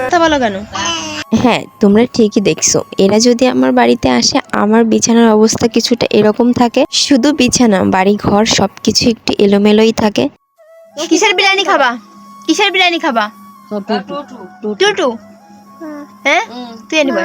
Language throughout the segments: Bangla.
কথা বলো কেন? হ্যাঁ, তোমরা ঠিকই দেখছো, এরা যদি আমার বাড়িতে আসে আমার বিছানার অবস্থা কিছুটা এরকম থাকে। শুধু বিছানা, বাড়ি ঘর সবকিছু একটু এলোমেলোই থাকে। কিসের বিরিয়ানি খাবা? কিসের বিরিয়ানি খাবা? টুটু। হ্যাঁ, তুই এনে বল।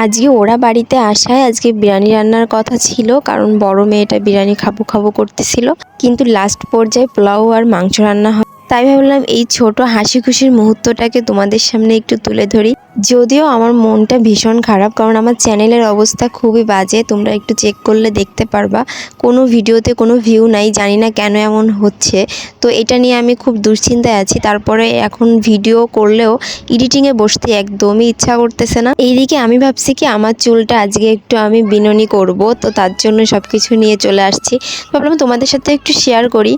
আজকে ওরা বাড়িতে আসায় আজকে বিরিয়ানি রান্নার কথা ছিল, কারণ বড় মেয়েটা বিরিয়ানি খাবো খাবো করতেছিল, কিন্তু লাস্ট পর্যায়ে পোলাও আর মাংস রান্না হয়। তাই ভাবলাম এই ছোট হাসি খুশির মুহূর্তটাকে তোমাদের সামনে একটু তুলে ধরি। যদিও আমার মনটা ভীষণ খারাপ, কারণ আমার চ্যানেলের অবস্থা খুবই বাজে, তোমরা একটু চেক করলে দেখতে পারবা কোনো ভিডিওতে কোনো ভিউ নাই, জানি না কেন এমন হচ্ছে। তো এটা নিয়ে আমি খুব দুশ্চিন্তায় আছি। তারপরে এখন ভিডিও করলেও এডিটিংয়ে বসতে একদমই ইচ্ছা করতেছে না। এইদিকে আমি ভাবছি কি আমার চুলটা আজকে একটু আমি বিনুনি করব, তো তার জন্য সব কিছু নিয়ে চলে আসছি। ভাবলাম তোমাদের সাথে একটু শেয়ার করি।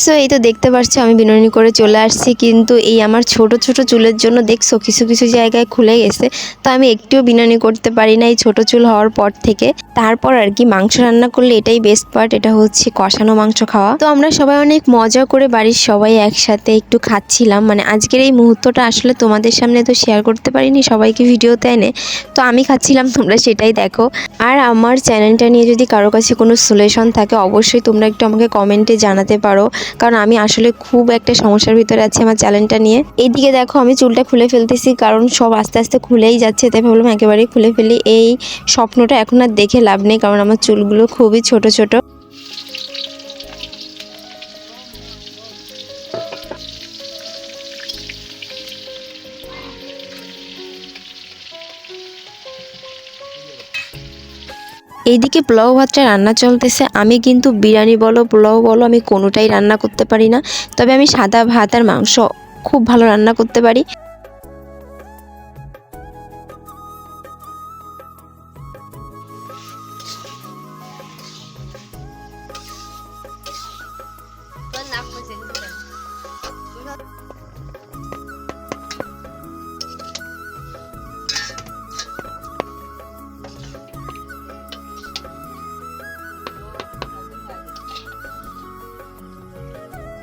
সো এই তো দেখতে পাচ্ছ আমি বিনুনি করে চলে আসছি, কিন্তু এই আমার ছোট ছোট চুলের জন্য দেখছো কিছু কিছু জায়গায় খুলে গেছে। তো আমি একটুও বিনুনি করতে পারি না এই ছোট চুল হওয়ার পর থেকে। তারপর আর কি মাংস রান্না করলে এটাই বেস্ট পার্ট, এটা হচ্ছে কষানো মাংস খাওয়া। তো আমরা সবাই অনেক মজা করে বাড়ির সবাই একসাথে একটু খাচ্ছিলাম। মানে আজকের এই মুহূর্তটা আসলে তোমাদের সামনে তো শেয়ার করতে পারিনি সবাইকে ভিডিওতে এনে, তো আমি খাচ্ছিলাম, তোমরা সেটাই দেখো। আর আমার চ্যানেলটা নিয়ে যদি কারো কাছে কোনো সলিউশন থাকে অবশ্যই তোমরা একটু আমাকে কমেন্টে জানাতে পারো, কারণ আমি আসলে খুব একটা সমস্যার ভিতরে আছি আমার চ্যানেলটা নিয়ে। এইদিকে দেখো আমি চুলটা খুলে ফেলতেছি, কারণ সব আস্তে আস্তে খুলেই যাচ্ছে, তাই ভাবলাম একেবারেই খুলে ফেলি। এই স্বপ্নটা এখন আর দেখে লাভ নেই, কারণ আমার চুলগুলো খুবই ছোট ছোট। এইদিকে পোলাও ভাতটা রান্না চলতেছে। আমি কিন্তু বিরিয়ানি বলো পোলাও বলো আমি কোনোটাই রান্না করতে পারি না, তবে আমি সাদা ভাত আর মাংস খুব ভালো রান্না করতে পারি।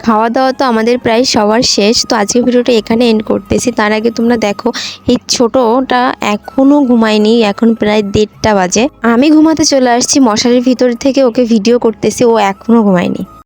খাওয়া দাওয়া তো আমাদের প্রায় সবার শেষ। তো আজকের ভিডিওটা এখানে এন্ড করতেছি। তার আগে তোমরা দেখো এই ছোটটা এখনো ঘুমায়নি, এখন প্রায় 1:30 বাজে। আমি ঘুমাতে চলে আসছি মশারির ভিতর থেকে ওকে ভিডিও করতেছি, ও এখনো ঘুমায়নি।